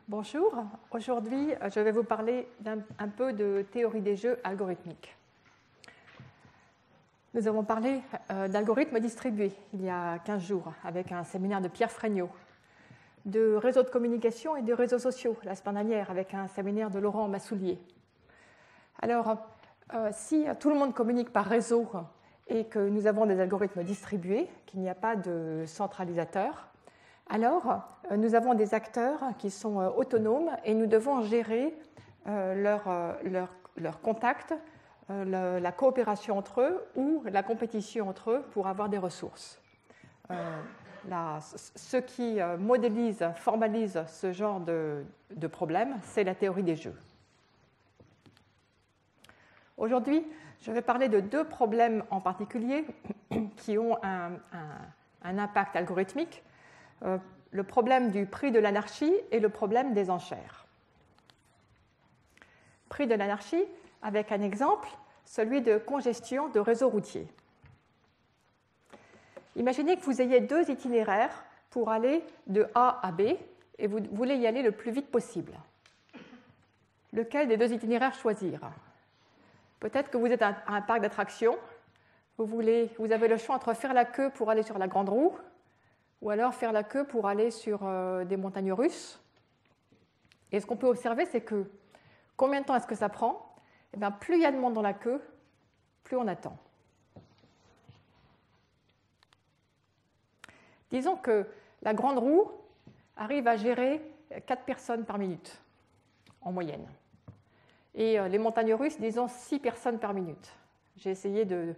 Bonjour, aujourd'hui je vais vous parler un peu de théorie des jeux algorithmiques. Nous avons parlé d'algorithmes distribués il y a 15 jours avec un séminaire de Pierre Fregnault, de réseaux de communication et de réseaux sociaux la semaine dernière avec un séminaire de Laurent Massoulier. Alors, si tout le monde communique par réseau et que nous avons des algorithmes distribués, qu'il n'y a pas de centralisateur, alors nous avons des acteurs qui sont autonomes et nous devons gérer leurs contacts, la coopération entre eux ou la compétition entre eux pour avoir des ressources. Ce qui modélise, formalise ce genre de problème, c'est la théorie des jeux. Aujourd'hui, je vais parler de deux problèmes en particulier qui ont un impact algorithmique. Le problème du prix de l'anarchie et le problème des enchères. Prix de l'anarchie avec un exemple, celui de congestion de réseaux routiers. Imaginez que vous ayez deux itinéraires pour aller de A à B et vous voulez y aller le plus vite possible. Lequel des deux itinéraires choisir? Peut-être que vous êtes à un parc d'attractions, vous avez le choix entre faire la queue pour aller sur la grande roue ou alors faire la queue pour aller sur des montagnes russes. Et ce qu'on peut observer, c'est que combien de temps est-ce que ça prend? Eh bien, plus il y a de monde dans la queue, plus on attend. Disons que la grande roue arrive à gérer 4 personnes par minute, en moyenne. Et les montagnes russes, disons 6 personnes par minute. J'ai essayé de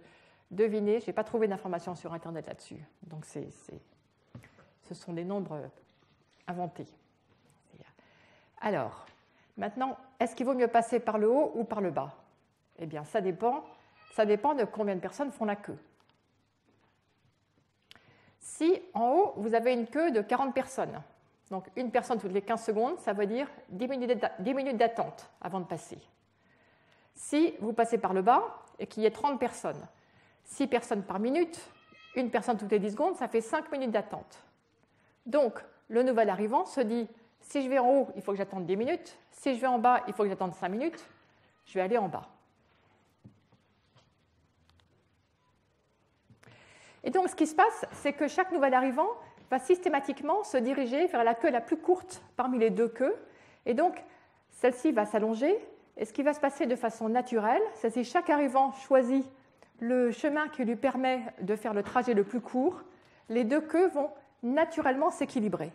deviner, je n'ai pas trouvé d'informations sur Internet là-dessus. Donc ce sont des nombres inventés. Alors, maintenant, est-ce qu'il vaut mieux passer par le haut ou par le bas? Eh bien, ça dépend de combien de personnes font la queue. Si en haut, vous avez une queue de 40 personnes, donc une personne toutes les 15 secondes, ça veut dire 10 minutes d'attente avant de passer. Si vous passez par le bas et qu'il y ait 30 personnes, 6 personnes par minute, une personne toutes les 10 secondes, ça fait 5 minutes d'attente. Donc, le nouvel arrivant se dit, si je vais en haut, il faut que j'attende 10 minutes. Si je vais en bas, il faut que j'attende 5 minutes. Je vais aller en bas. Et donc, ce qui se passe, c'est que chaque nouvel arrivant va systématiquement se diriger vers la queue la plus courte parmi les deux queues. Et donc, celle-ci va s'allonger. Et ce qui va se passer de façon naturelle, c'est que si chaque arrivant choisit le chemin qui lui permet de faire le trajet le plus court, les deux queues vont naturellement s'équilibrer.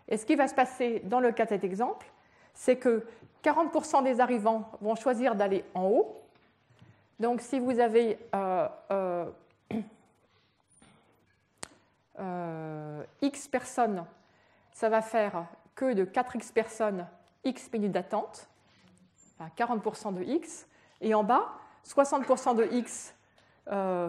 Et ce qui va se passer dans le cas de cet exemple, c'est que 40% des arrivants vont choisir d'aller en haut. Donc si vous avez X personnes, ça va faire que de 4X personnes, X minutes d'attente, enfin 40% de X. Et en bas, 60% de X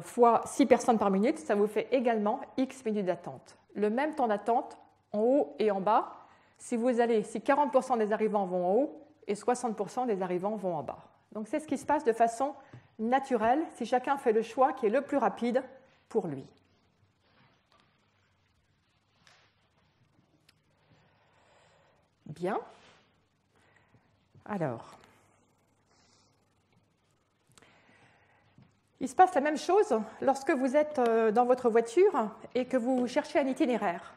fois 6 personnes par minute, ça vous fait également X minutes d'attente. Le même temps d'attente en haut et en bas, si 40% des arrivants vont en haut et 60% des arrivants vont en bas. Donc c'est ce qui se passe de façon naturelle si chacun fait le choix qui est le plus rapide pour lui. Bien. Alors, il se passe la même chose lorsque vous êtes dans votre voiture et que vous cherchez un itinéraire.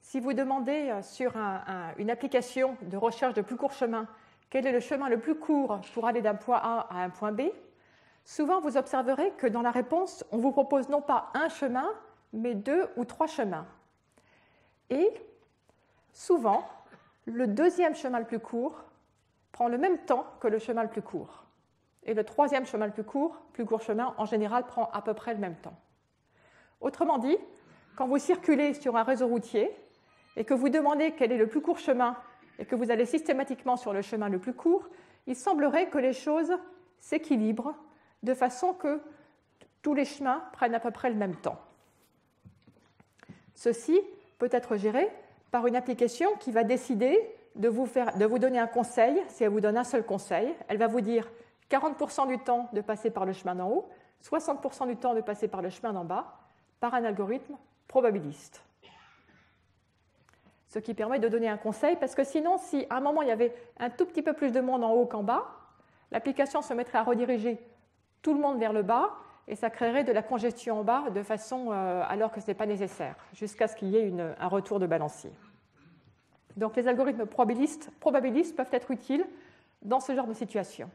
Si vous demandez sur une application de recherche de plus court chemin quel est le chemin le plus court pour aller d'un point A à un point B, souvent vous observerez que dans la réponse, on vous propose non pas un chemin, mais 2 ou 3 chemins. Et souvent, le deuxième chemin le plus court prend le même temps que le chemin le plus court. Et le troisième chemin le plus court chemin, en général, prend à peu près le même temps. Autrement dit, quand vous circulez sur un réseau routier et que vous demandez quel est le plus court chemin et que vous allez systématiquement sur le chemin le plus court, il semblerait que les choses s'équilibrent de façon que tous les chemins prennent à peu près le même temps. Ceci peut être géré par une application qui va décider de vous donner un conseil. Si elle vous donne un seul conseil, elle va vous dire 40% du temps de passer par le chemin d'en haut, 60% du temps de passer par le chemin d'en bas, par un algorithme probabiliste. ce qui permet de donner un conseil, parce que sinon, si à un moment il y avait un tout petit peu plus de monde en haut qu'en bas, l'application se mettrait à rediriger tout le monde vers le bas, et ça créerait de la congestion en bas de façon alors que ce n'est pas nécessaire, jusqu'à ce qu'il y ait un retour de balancier. Donc les algorithmes probabilistes peuvent être utiles dans ce genre de situation.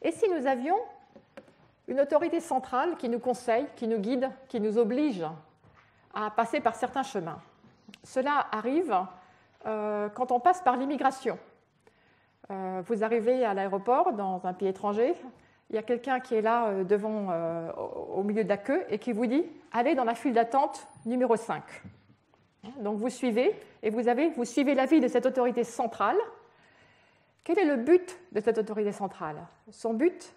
Et si nous avions une autorité centrale qui nous conseille, qui nous guide, qui nous oblige à passer par certains chemins? Cela arrive quand on passe par l'immigration. Vous arrivez à l'aéroport dans un pays étranger, il y a quelqu'un qui est là au milieu de la queue et qui vous dit « Allez dans la file d'attente numéro 5 ». Donc vous suivez, et vous suivez l'avis de cette autorité centrale. Quel est le but de cette autorité centrale? Son but,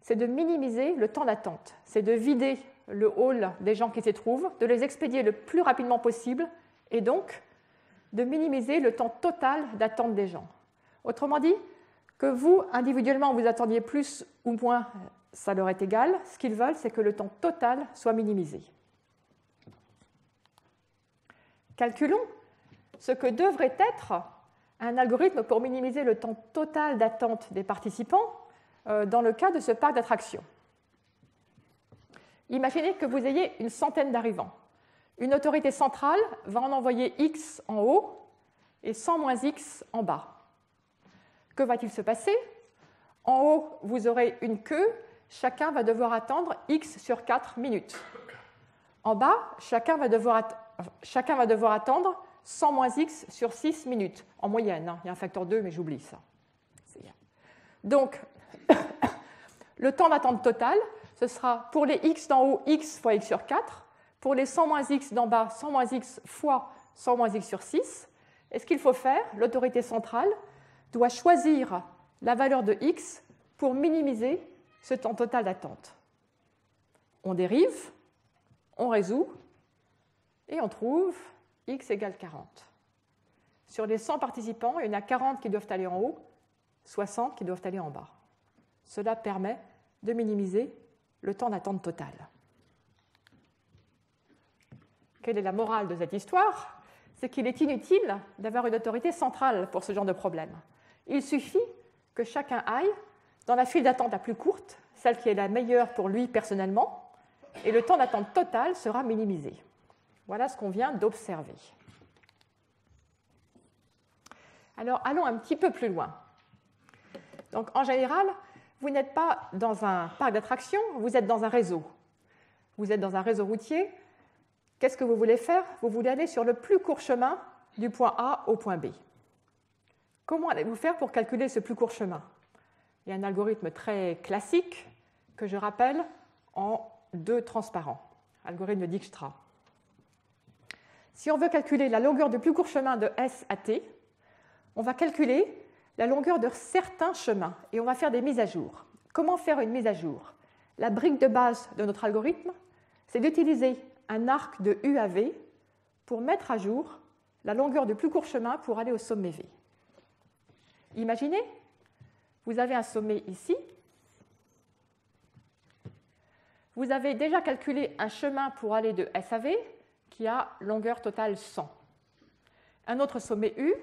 c'est de minimiser le temps d'attente, c'est de vider le hall des gens qui s'y trouvent, de les expédier le plus rapidement possible, et donc de minimiser le temps total d'attente des gens. Autrement dit, que vous, individuellement, vous attendiez plus ou moins, ça leur est égal. Ce qu'ils veulent, c'est que le temps total soit minimisé. Calculons ce que devrait être un algorithme pour minimiser le temps total d'attente des participants dans le cas de ce parc d'attractions. Imaginez que vous ayez une centaine d'arrivants. Une autorité centrale va en envoyer X en haut et 100 moins X en bas. Que va-t-il se passer? En haut, vous aurez une queue. Chacun va devoir attendre X sur 4 minutes. En bas, chacun va devoir attendre 100 moins X sur 6 minutes, en moyenne. Il y a un facteur 2, mais j'oublie ça. Donc, le temps d'attente total, ce sera pour les X d'en haut, X fois X sur 4. Pour les 100 moins X d'en bas, 100 moins X fois 100 moins X sur 6. Et ce qu'il faut faire, l'autorité centrale doit choisir la valeur de X pour minimiser ce temps total d'attente. On dérive, on résout, et on trouve X égale 40. Sur les 100 participants, il y en a 40 qui doivent aller en haut, 60 qui doivent aller en bas. Cela permet de minimiser le temps d'attente total. Quelle est la morale de cette histoire? C'est qu'il est inutile d'avoir une autorité centrale pour ce genre de problème. Il suffit que chacun aille dans la file d'attente la plus courte, celle qui est la meilleure pour lui personnellement, et le temps d'attente total sera minimisé. Voilà ce qu'on vient d'observer. Alors, allons un petit peu plus loin. Donc, en général, vous n'êtes pas dans un parc d'attractions, vous êtes dans un réseau. Vous êtes dans un réseau routier. Qu'est-ce que vous voulez faire? Vous voulez aller sur le plus court chemin du point A au point B. Comment allez-vous faire pour calculer ce plus court chemin? Il y a un algorithme très classique que je rappelle en 2 transparents, algorithme de Dijkstra. Si on veut calculer la longueur du plus court chemin de S à T, on va calculer la longueur de certains chemins et on va faire des mises à jour. Comment faire une mise à jour? La brique de base de notre algorithme, c'est d'utiliser un arc de U à V pour mettre à jour la longueur du plus court chemin pour aller au sommet V. Imaginez, vous avez un sommet ici. Vous avez déjà calculé un chemin pour aller de S à V qui a longueur totale 100. Un autre sommet U,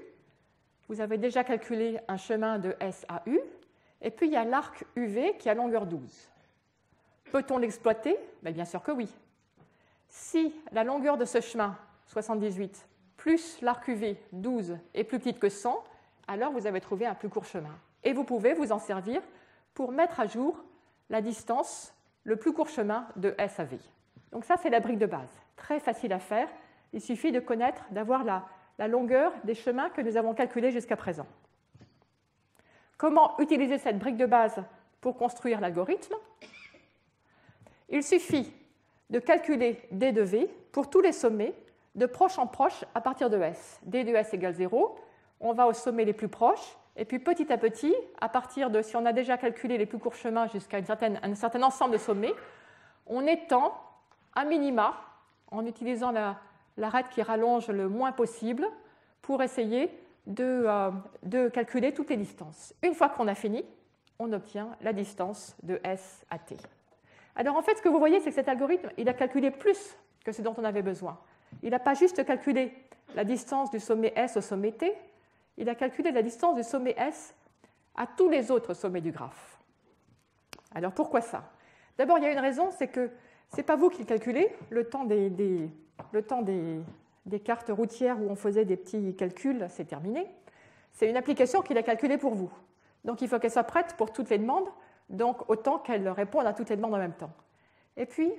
vous avez déjà calculé un chemin de S à U. Et puis il y a l'arc UV qui a longueur 12. Peut-on l'exploiter? Bien sûr que oui. Si la longueur de ce chemin, 78, plus l'arc UV, 12, est plus petite que 100, alors vous avez trouvé un plus court chemin. Et vous pouvez vous en servir pour mettre à jour la distance, le plus court chemin de S à V. Donc ça, c'est la brique de base. Très facile à faire. Il suffit de connaître, d'avoir la longueur des chemins que nous avons calculés jusqu'à présent. Comment utiliser cette brique de base pour construire l'algorithme? Il suffit de calculer D de V pour tous les sommets de proche en proche à partir de S. D de S égale 0. On va aux sommets les plus proches. Et puis petit à petit, à partir de, si on a déjà calculé les plus courts chemins jusqu'à un certain ensemble de sommets, on étend à minima, en utilisant l'arête qui rallonge le moins possible, pour essayer de calculer toutes les distances. Une fois qu'on a fini, on obtient la distance de S à T. Alors en fait, ce que vous voyez, c'est que cet algorithme, il a calculé plus que ce dont on avait besoin. il n'a pas juste calculé la distance du sommet S au sommet T, il a calculé la distance du sommet S à tous les autres sommets du graphe. Alors pourquoi ça? D'abord, il y a une raison, c'est que ce n'est pas vous qui le calculez. Le temps des cartes routières où on faisait des petits calculs, c'est terminé. C'est une application qui l'a calculé pour vous. Donc il faut qu'elle soit prête pour toutes les demandes, donc autant qu'elle réponde à toutes les demandes en même temps. Et puis,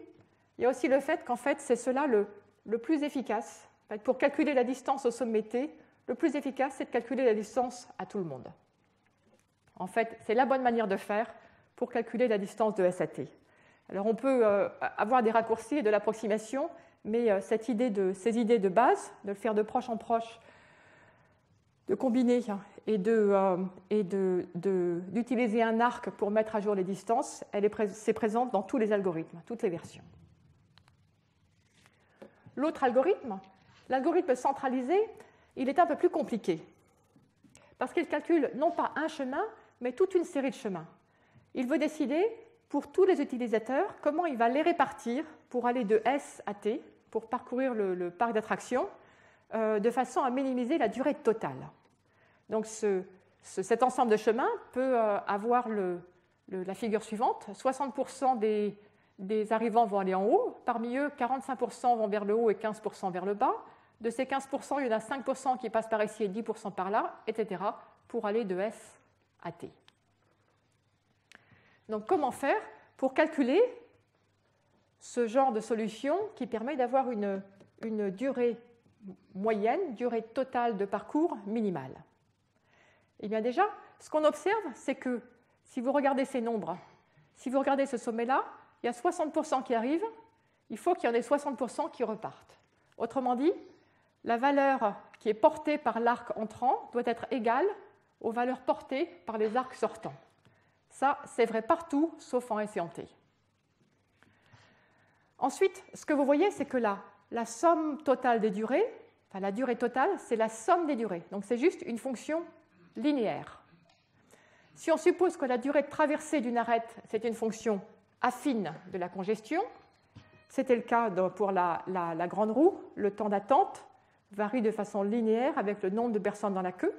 il y a aussi le fait qu'en fait, c'est cela le plus efficace. Pour calculer la distance au sommet T, le plus efficace, c'est de calculer la distance à tout le monde. En fait, c'est la bonne manière de faire pour calculer la distance de S à T. Alors on peut avoir des raccourcis et de l'approximation, mais ces idées de base, de le faire de proche en proche, de combiner et d'utiliser un arc pour mettre à jour les distances, c'est présente dans tous les algorithmes, toutes les versions. L'autre algorithme, l'algorithme centralisé, il est un peu plus compliqué, parce qu'il calcule non pas un chemin, mais toute une série de chemins. Il veut décider, pour tous les utilisateurs, comment il va les répartir pour aller de S à T, pour parcourir le parc d'attractions, de façon à minimiser la durée totale. Donc cet ensemble de chemins peut avoir la figure suivante. 60% des arrivants vont aller en haut, parmi eux 45% vont vers le haut et 15% vers le bas. De ces 15%, il y en a 5% qui passent par ici et 10% par là, etc., pour aller de S à T. Donc comment faire pour calculer ce genre de solution qui permet d'avoir une durée moyenne, durée totale de parcours minimale? Eh bien déjà, ce qu'on observe, c'est que si vous regardez ces nombres, si vous regardez ce sommet-là, il y a 60% qui arrivent, il faut qu'il y en ait 60% qui repartent. Autrement dit, la valeur qui est portée par l'arc entrant doit être égale aux valeurs portées par les arcs sortants. Ça, c'est vrai partout, sauf en S et en T. Ensuite, ce que vous voyez, c'est que la somme totale des durées, enfin la durée totale, c'est la somme des durées. Donc c'est juste une fonction linéaire. Si on suppose que la durée de traversée d'une arête, c'est une fonction affine de la congestion, c'était le cas pour la grande roue, le temps d'attente varie de façon linéaire avec le nombre de personnes dans la queue.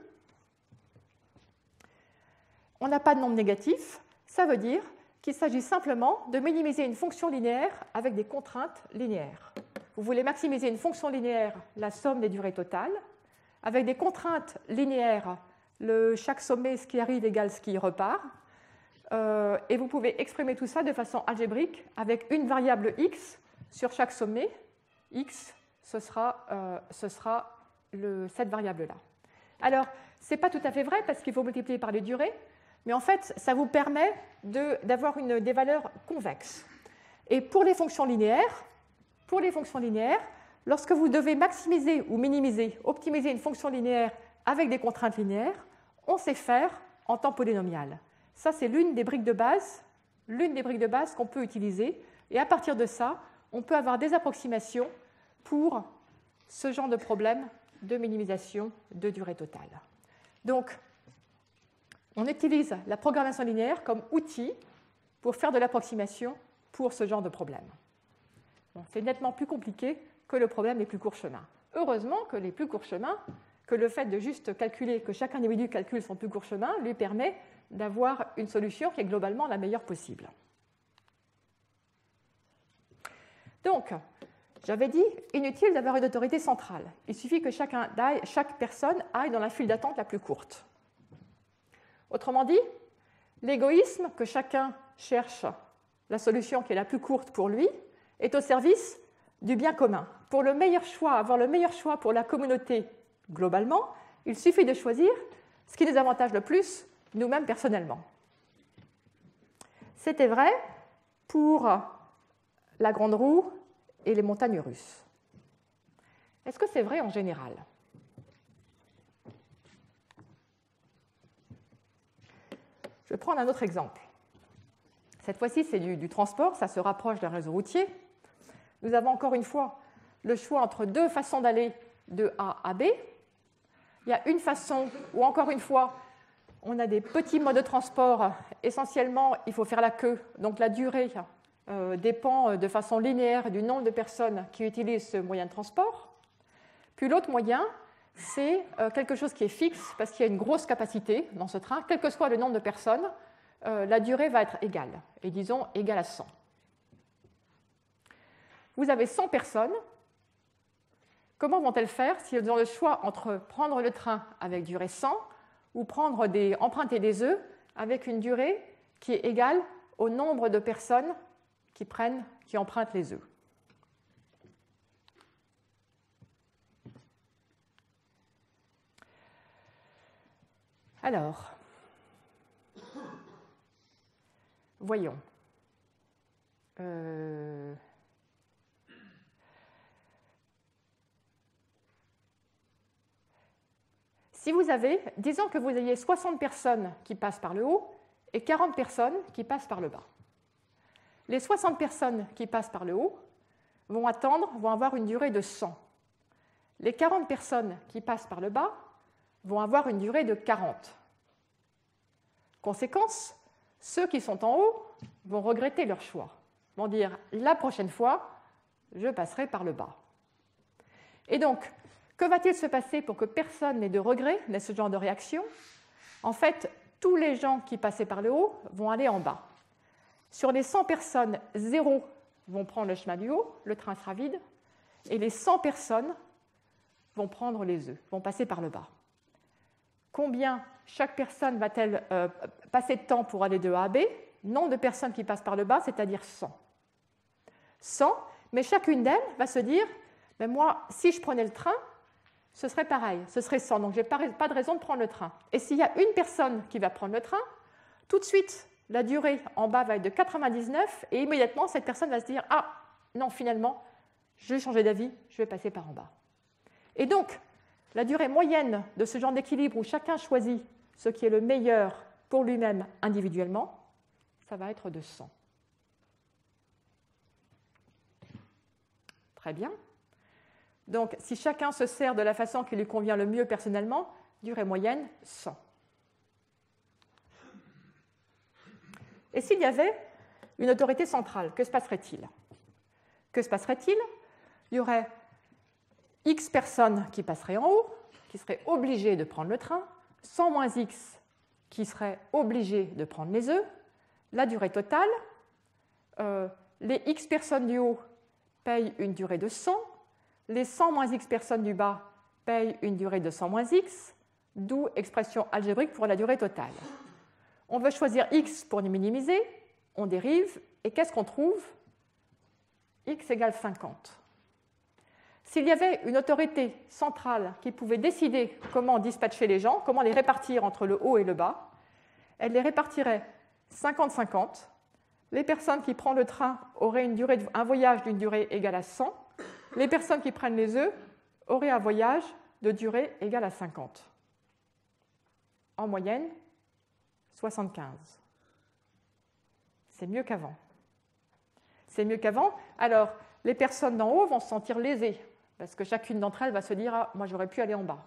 On n'a pas de nombre négatif, ça veut dire qu'il s'agit simplement de minimiser une fonction linéaire avec des contraintes linéaires. Vous voulez maximiser une fonction linéaire, la somme des durées totales, avec des contraintes linéaires, chaque sommet, ce qui arrive égale ce qui repart, et vous pouvez exprimer tout ça de façon algébrique avec une variable x sur chaque sommet. X, ce sera cette variable-là. Alors, ce n'est pas tout à fait vrai parce qu'il faut multiplier par les durées, mais en fait, ça vous permet d'avoir des valeurs convexes. Et pour les fonctions linéaires, lorsque vous devez maximiser ou minimiser, optimiser une fonction linéaire avec des contraintes linéaires, on sait faire en temps polynomial. Ça, c'est l'une des briques de base qu'on peut utiliser. Et à partir de ça, on peut avoir des approximations pour ce genre de problème de minimisation de durée totale. Donc, on utilise la programmation linéaire comme outil pour faire de l'approximation pour ce genre de problème. Bon, c'est nettement plus compliqué que le problème des plus courts chemins. Heureusement que les plus courts chemins, que le fait de juste calculer, que chaque individu calcule son plus court chemin, lui permet d'avoir une solution qui est globalement la meilleure possible. Donc, j'avais dit, inutile d'avoir une autorité centrale. Il suffit que chaque personne aille dans la file d'attente la plus courte. Autrement dit, l'égoïsme que chacun cherche la solution qui est la plus courte pour lui est au service du bien commun. Pour avoir le meilleur choix pour la communauté globalement, il suffit de choisir ce qui nous avantage le plus nous-mêmes personnellement. C'était vrai pour la grande roue et les montagnes russes. Est-ce que c'est vrai en général? Je vais prendre un autre exemple. Cette fois-ci, c'est du transport, ça se rapproche d'un réseau routier. Nous avons encore une fois le choix entre deux façons d'aller de A à B. Il y a une façon où, encore une fois, on a des petits modes de transport. Essentiellement, il faut faire la queue, donc la durée dépend de façon linéaire du nombre de personnes qui utilisent ce moyen de transport. Puis l'autre moyen, c'est quelque chose qui est fixe, parce qu'il y a une grosse capacité dans ce train. Quel que soit le nombre de personnes, la durée va être égale, et disons égale à 100. Vous avez 100 personnes. Comment vont-elles faire si elles ont le choix entre prendre le train avec durée 100 ou emprunter des œufs avec une durée qui est égale au nombre de personnes qui empruntent les œufs? Alors, voyons. Si vous avez, disons que vous ayez 60 personnes qui passent par le haut et 40 personnes qui passent par le bas. Les 60 personnes qui passent par le haut vont avoir une durée de 100. Les 40 personnes qui passent par le bas vont avoir une durée de 40. Conséquence, ceux qui sont en haut vont regretter leur choix, vont dire « la prochaine fois, je passerai par le bas ». Et donc, que va-t-il se passer pour que personne n'ait de regret, n'ait ce genre de réaction? En fait, tous les gens qui passaient par le haut vont aller en bas. Sur les 100 personnes, 0 vont prendre le chemin du haut, le train sera vide, et les 100 personnes vont prendre les œufs, vont passer par le bas. Combien chaque personne va-t-elle passer de temps pour aller de A à B? Nombre de personnes qui passent par le bas, c'est-à-dire 100. 100, mais chacune d'elles va se dire « moi, si je prenais le train, ce serait pareil, ce serait 100, donc je n'ai pas de raison de prendre le train. » Et s'il y a une personne qui va prendre le train, tout de suite, la durée en bas va être de 99, et immédiatement, cette personne va se dire « ah, non, finalement, je vais changer d'avis, je vais passer par en bas. » Et donc, la durée moyenne de ce genre d'équilibre où chacun choisit ce qui est le meilleur pour lui-même individuellement, ça va être de 100. Très bien. Donc, si chacun se sert de la façon qui lui convient le mieux personnellement, durée moyenne, 100. Et s'il y avait une autorité centrale, que se passerait-il? Que se passerait-il? Il y aurait X personnes qui passeraient en haut, qui seraient obligées de prendre le train, 100 moins X qui seraient obligées de prendre les œufs, la durée totale, les X personnes du haut payent une durée de 100, les 100 moins X personnes du bas payent une durée de 100 moins X, d'où expression algébrique pour la durée totale. On veut choisir X pour les minimiser, on dérive, et qu'est-ce qu'on trouve? X égale 50. S'il y avait une autorité centrale qui pouvait décider comment dispatcher les gens, comment les répartir entre le haut et le bas, elle les répartirait 50-50. Les personnes qui prennent le train auraient un voyage d'une durée égale à 100. Les personnes qui prennent les œufs auraient un voyage de durée égale à 50. En moyenne, 75. C'est mieux qu'avant. C'est mieux qu'avant. Alors, les personnes d'en haut vont se sentir lésées, parce que chacune d'entre elles va se dire « ah, moi, j'aurais pu aller en bas.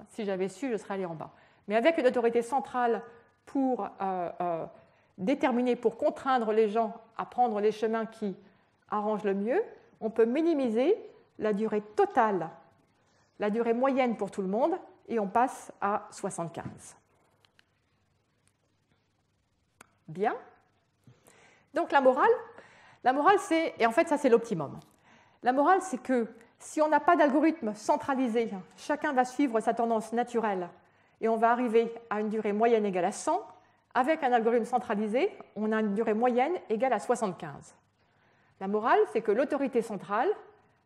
Si j'avais su, je serais allé en bas. » Mais avec une autorité centrale pour déterminer, pour contraindre les gens à prendre les chemins qui arrangent le mieux, on peut minimiser la durée totale, la durée moyenne pour tout le monde, et on passe à 75. Bien. Donc la morale c'est, et en fait ça c'est l'optimum. La morale c'est que si on n'a pas d'algorithme centralisé, chacun va suivre sa tendance naturelle et on va arriver à une durée moyenne égale à 100. Avec un algorithme centralisé, on a une durée moyenne égale à 75. La morale, c'est que l'autorité centrale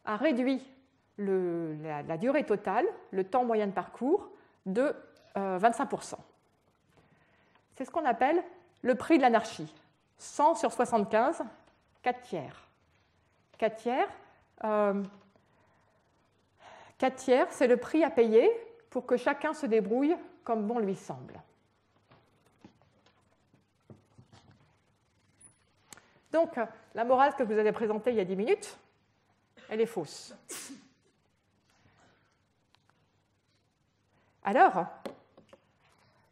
a réduit la durée totale, le temps moyen de parcours, de 25%. C'est ce qu'on appelle le prix de l'anarchie. 100 sur 75, 4 tiers. 4 tiers, c'est le prix à payer pour que chacun se débrouille comme bon lui semble. Donc, la morale que je vous avais présentée il y a 10 minutes, elle est fausse. Alors,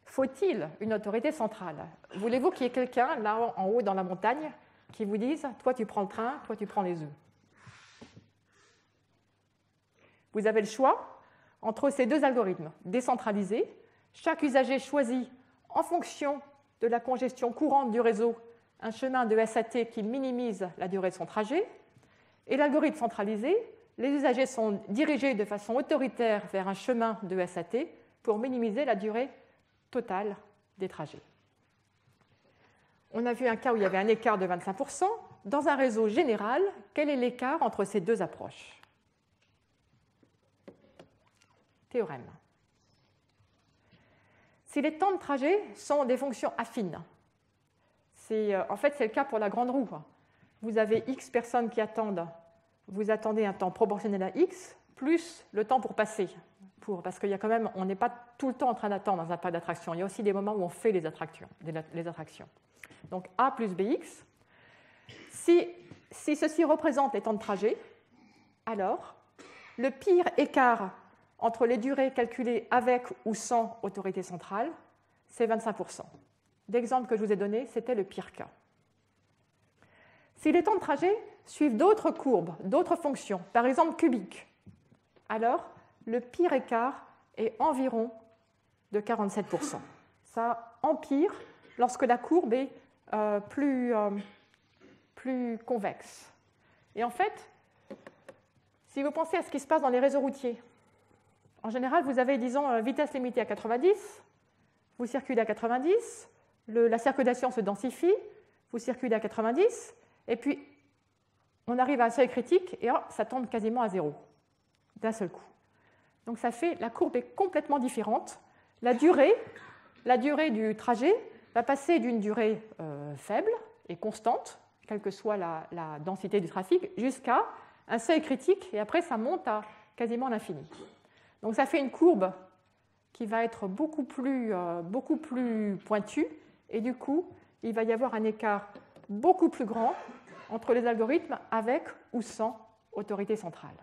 faut-il une autorité centrale? Voulez-vous qu'il y ait quelqu'un, là en haut dans la montagne, qui vous dise « toi tu prends le train, toi tu prends les œufs ». vous avez le choix entre ces deux algorithmes décentralisés. Chaque usager choisit, en fonction de la congestion courante du réseau, un chemin de SAT qui minimise la durée de son trajet. Et l'algorithme centralisé, les usagers sont dirigés de façon autoritaire vers un chemin de SAT pour minimiser la durée totale des trajets. On a vu un cas où il y avait un écart de 25%. Dans un réseau général, quel est l'écart entre ces deux approches? Théorème. Si les temps de trajet sont des fonctions affines, en fait, c'est le cas pour la grande roue. Vous avez X personnes qui attendent, vous attendez un temps proportionnel à X, plus le temps pour passer. Parce qu'il y a quand même, on n'est pas tout le temps en train d'attendre dans un parc d'attraction. Il y a aussi des moments où on fait les attractions. Donc A plus BX. Si ceci représente les temps de trajet, alors le pire écart entre les durées calculées avec ou sans autorité centrale, c'est 25%. L'exemple que je vous ai donné, c'était le pire cas. Si les temps de trajet suivent d'autres courbes, d'autres fonctions, par exemple cubiques, alors le pire écart est environ de 47%. Ça empire lorsque la courbe est plus convexe. Et en fait, si vous pensez à ce qui se passe dans les réseaux routiers, en général, vous avez, disons, vitesse limitée à 90, vous circulez à 90, la circulation se densifie, vous circulez à 90, et puis on arrive à un seuil critique, et ça tombe quasiment à zéro, d'un seul coup. Donc ça fait, la courbe est complètement différente. La durée du trajet va passer d'une durée faible et constante, quelle que soit la densité du trafic, jusqu'à un seuil critique, et après ça monte à quasiment l'infini. Donc ça fait une courbe qui va être beaucoup plus pointue, et du coup, il va y avoir un écart beaucoup plus grand entre les algorithmes avec ou sans autorité centrale.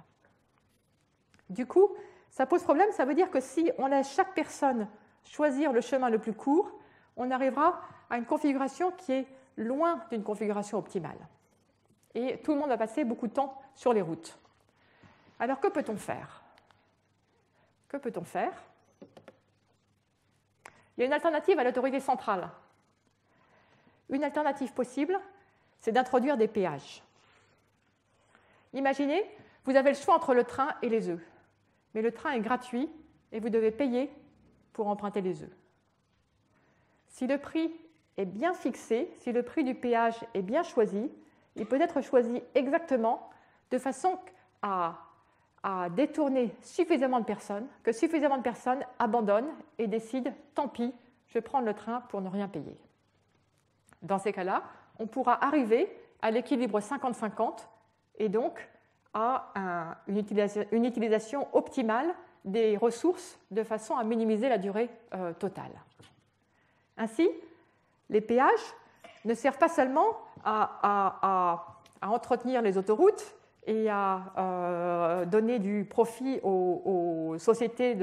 Du coup, ça pose problème, ça veut dire que si on laisse chaque personne choisir le chemin le plus court, on arrivera à une configuration qui est loin d'une configuration optimale. Et tout le monde va passer beaucoup de temps sur les routes. Alors que peut-on faire? Que peut-on faire? Il y a une alternative à l'autorité centrale. Une alternative possible, c'est d'introduire des péages. Imaginez, vous avez le choix entre le train et les œufs. Mais le train est gratuit et vous devez payer pour emprunter les œufs. Si le prix est bien fixé, si le prix du péage est bien choisi, il peut être choisi exactement de façon à détourner suffisamment de personnes, que suffisamment de personnes abandonnent et décident « tant pis, je vais prendre le train pour ne rien payer ». Dans ces cas-là, on pourra arriver à l'équilibre 50-50 et donc à une utilisation optimale des ressources de façon à minimiser la durée totale. Ainsi, les péages ne servent pas seulement à entretenir les autoroutes et à donner du profit aux sociétés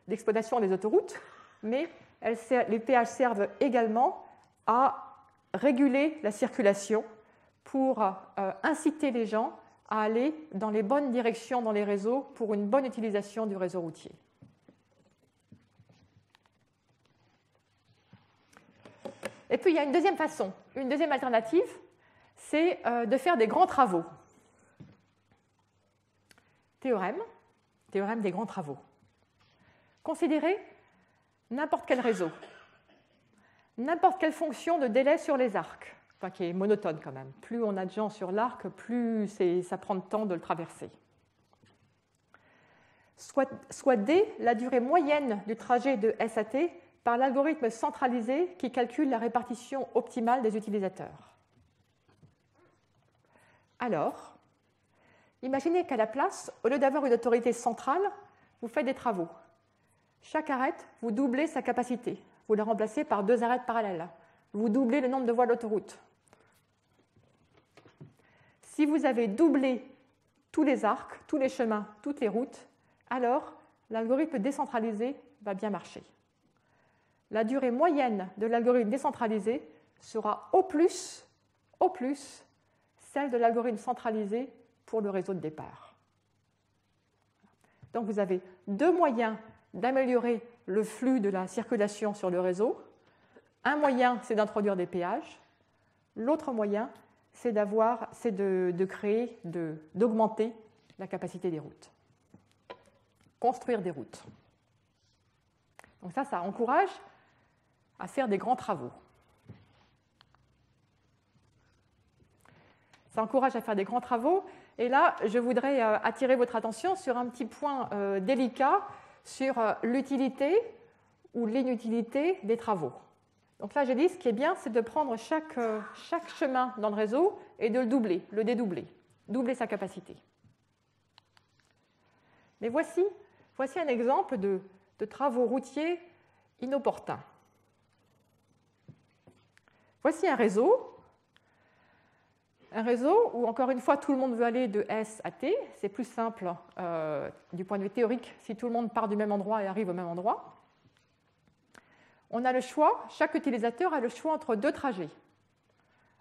d'exploitation des autoroutes, mais les péages servent également à réguler la circulation pour inciter les gens à aller dans les bonnes directions dans les réseaux pour une bonne utilisation du réseau routier. Et puis il y a une deuxième façon, une deuxième alternative, c'est de faire des grands travaux. Théorème des grands travaux. Considérez n'importe quel réseau, n'importe quelle fonction de délai sur les arcs, enfin, qui est monotone quand même. Plus on a de gens sur l'arc, plus ça prend de temps de le traverser. Soit D, la durée moyenne du trajet de SAT par l'algorithme centralisé qui calcule la répartition optimale des utilisateurs. Alors, imaginez qu'à la place, au lieu d'avoir une autorité centrale, vous faites des travaux. Chaque arête, vous doublez sa capacité. Vous la remplacez par 2 arêtes parallèles. Vous doublez le nombre de voies d'autoroute. Si vous avez doublé tous les arcs, tous les chemins, toutes les routes, alors l'algorithme décentralisé va bien marcher. La durée moyenne de l'algorithme décentralisé sera au plus celle de l'algorithme centralisé pour le réseau de départ. Donc vous avez deux moyens d'améliorer le flux de la circulation sur le réseau. Un moyen, c'est d'introduire des péages. L'autre moyen, c'est d'augmenter la capacité des routes. Construire des routes. Donc ça encourage à faire des grands travaux. Ça encourage à faire des grands travaux. Et là, je voudrais attirer votre attention sur un petit point délicat sur l'utilité ou l'inutilité des travaux. Donc là, j'ai dit, ce qui est bien, c'est de prendre chaque chemin dans le réseau et de le doubler, le dédoubler, doubler sa capacité. Mais voici un exemple de travaux routiers inopportuns. Voici un réseau où, encore une fois, tout le monde veut aller de S à T. C'est plus simple du point de vue théorique si tout le monde part du même endroit et arrive au même endroit. On a le choix, chaque utilisateur a le choix entre deux trajets.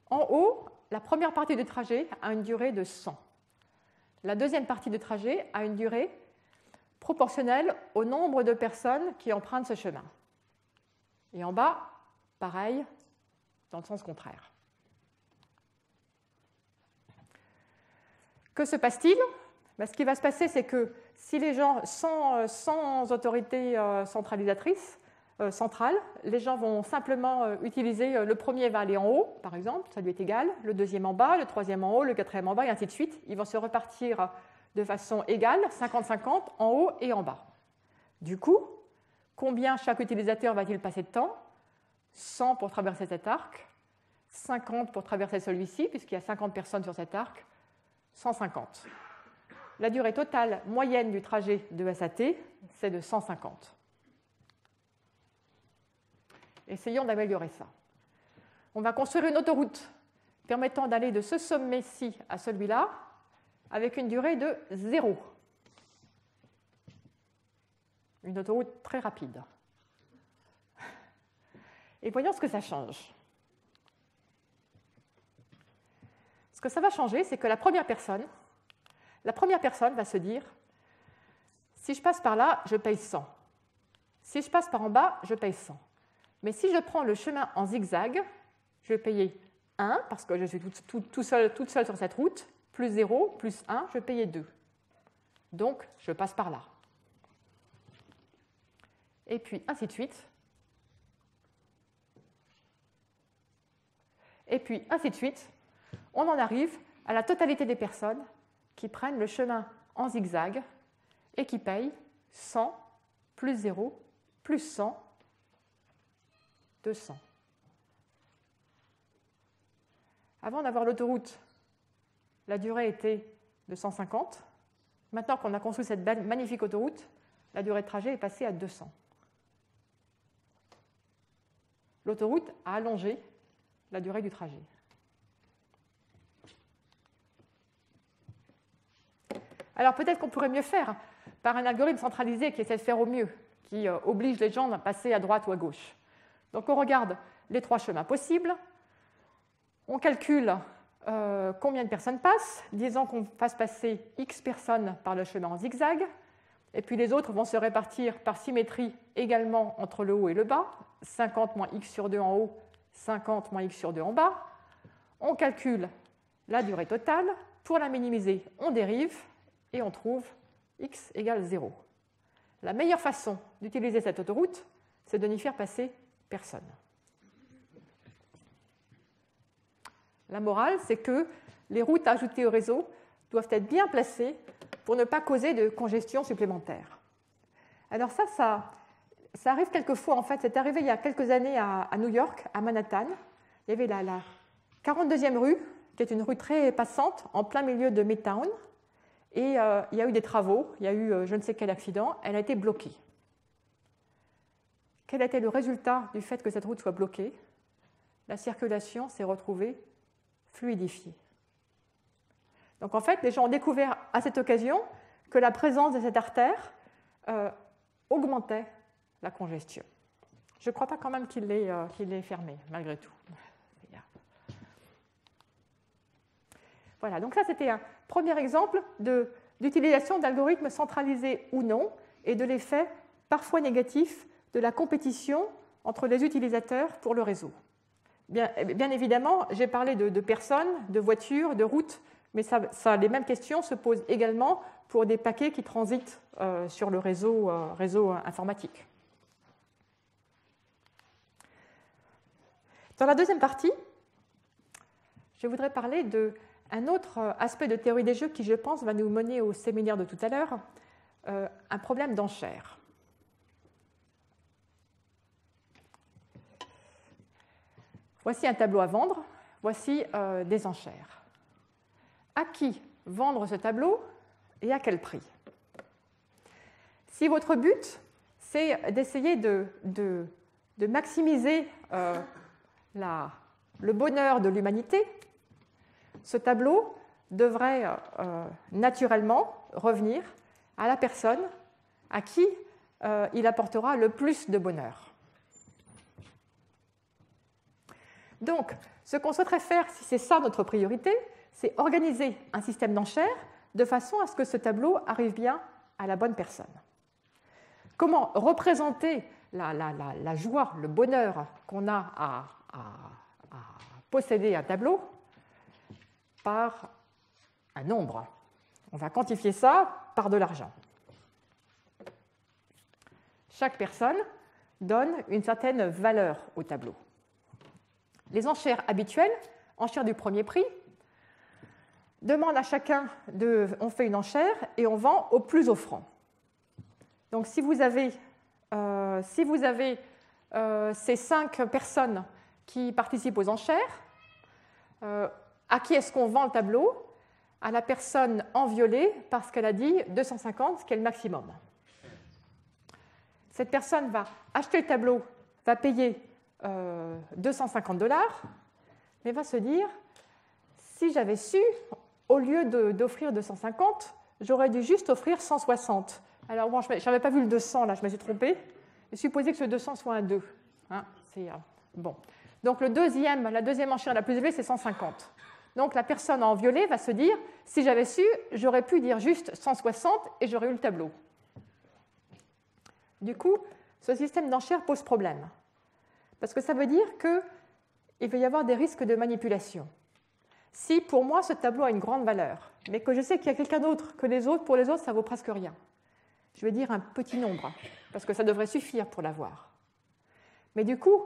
En haut, la première partie du trajet a une durée de 100. La deuxième partie du trajet a une durée proportionnelle au nombre de personnes qui empruntent ce chemin. Et en bas, pareil, dans le sens contraire. Que se passe-t-il ? Ce qui va se passer, c'est que si les gens, sans autorité centralisatrice, centrale, les gens vont simplement utiliser, le premier va aller en haut, par exemple, ça lui est égal, le deuxième en bas, le troisième en haut, le quatrième en bas, et ainsi de suite. Ils vont se repartir de façon égale, 50-50, en haut et en bas. Du coup, combien chaque utilisateur va-t-il passer de temps ? 100 pour traverser cet arc, 50 pour traverser celui-ci, puisqu'il y a 50 personnes sur cet arc, 150. La durée totale moyenne du trajet de S à T, c'est de 150. Essayons d'améliorer ça. On va construire une autoroute permettant d'aller de ce sommet-ci à celui-là avec une durée de 0. Une autoroute très rapide. Et voyons ce que ça change. Ce que ça va changer, c'est que la première personne va se dire, si je passe par là, je paye 100. Si je passe par en bas, je paye 100. Mais si je prends le chemin en zigzag, je vais payer 1, parce que je suis toute seule sur cette route, plus 0, plus 1, je vais payer 2. Donc, je passe par là. Et puis, ainsi de suite. Et puis, ainsi de suite. On en arrive à la totalité des personnes qui prennent le chemin en zigzag et qui payent 100, plus 0, plus 100, 200. Avant d'avoir l'autoroute, la durée était de 150. Maintenant qu'on a construit cette belle, magnifique autoroute, la durée de trajet est passée à 200. L'autoroute a allongé la durée du trajet. Alors peut-être qu'on pourrait mieux faire par un algorithme centralisé qui essaie de faire au mieux, qui oblige les gens à passer à droite ou à gauche. Donc on regarde les trois chemins possibles, on calcule combien de personnes passent, disons qu'on fasse passer X personnes par le chemin en zigzag, et puis les autres vont se répartir par symétrie également entre le haut et le bas, 50 moins X sur 2 en haut, 50 moins X sur 2 en bas. On calcule la durée totale, pour la minimiser, on dérive, et on trouve X égale 0. La meilleure façon d'utiliser cette autoroute, c'est de n'y faire passer personne. La morale, c'est que les routes ajoutées au réseau doivent être bien placées pour ne pas causer de congestion supplémentaire. Alors ça arrive quelquefois, en fait, c'est arrivé il y a quelques années à New York, à Manhattan. Il y avait la 42e rue, qui est une rue très passante, en plein milieu de Midtown. Et il y a eu des travaux, il y a eu je ne sais quel accident, elle a été bloquée. Quel était le résultat du fait que cette route soit bloquée ? La circulation s'est retrouvée fluidifiée. Donc en fait, les gens ont découvert à cette occasion que la présence de cette artère augmentait la congestion. Je ne crois pas quand même qu'il l'ait fermée, malgré tout. Voilà, donc ça c'était un premier exemple d'utilisation d'algorithmes centralisés ou non et de l'effet parfois négatif de la compétition entre les utilisateurs pour le réseau. Bien évidemment, j'ai parlé de personnes, de voitures, de routes, mais les mêmes questions se posent également pour des paquets qui transitent sur le réseau informatique. Dans la deuxième partie, je voudrais parler d'un autre aspect de théorie des jeux qui, je pense, va nous mener au séminaire de tout à l'heure, un problème d'enchère. Voici un tableau à vendre, voici des enchères. À qui vendre ce tableau et à quel prix? Si votre but, c'est d'essayer de maximiser le bonheur de l'humanité, ce tableau devrait naturellement revenir à la personne à qui il apportera le plus de bonheur. Donc, ce qu'on souhaiterait faire, si c'est ça notre priorité, c'est organiser un système d'enchères de façon à ce que ce tableau arrive bien à la bonne personne. Comment représenter la joie, le bonheur qu'on a à posséder un tableau par un nombre? On va quantifier ça par de l'argent. Chaque personne donne une certaine valeur au tableau. Les enchères habituelles, enchères du premier prix, demandent à chacun on fait une enchère et on vend au plus offrant. Donc si vous avez ces 5 personnes qui participent aux enchères, à qui est-ce qu'on vend le tableau? À la personne en violet parce qu'elle a dit 250, ce qui est le maximum. Cette personne va acheter le tableau, va payer $250, mais va se dire, si j'avais su, au lieu d'offrir 250, j'aurais dû juste offrir 160. Alors bon, je n'avais pas vu le 200, là, je me suis trompée. J'ai supposé que ce 200 soit un 2. Hein, bon. Donc la deuxième enchère la plus élevée, c'est 150. Donc la personne en violet va se dire, si j'avais su, j'aurais pu dire juste 160 et j'aurais eu le tableau. Du coup, ce système d'enchères pose problème. Parce que ça veut dire qu'il va y avoir des risques de manipulation. Si pour moi ce tableau a une grande valeur, mais que je sais qu'il y a quelqu'un d'autre que les autres, pour les autres ça vaut presque rien, je vais dire un petit nombre, parce que ça devrait suffire pour l'avoir. Mais du coup,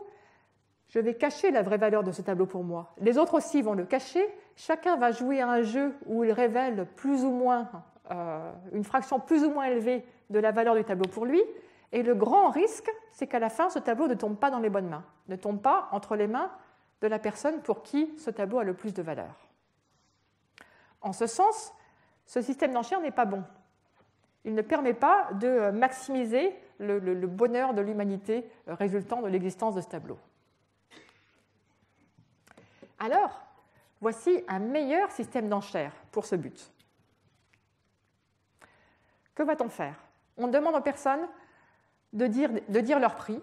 je vais cacher la vraie valeur de ce tableau pour moi. Les autres aussi vont le cacher. Chacun va jouer à un jeu où il révèle plus ou moins, une fraction plus ou moins élevée de la valeur du tableau pour lui. Et le grand risque, c'est qu'à la fin, ce tableau ne tombe pas dans les bonnes mains, ne tombe pas entre les mains de la personne pour qui ce tableau a le plus de valeur. En ce sens, ce système d'enchères n'est pas bon. Il ne permet pas de maximiser le bonheur de l'humanité résultant de l'existence de ce tableau. Alors, voici un meilleur système d'enchères pour ce but. Que va-t-on faire? On demande aux personnes de dire leur prix.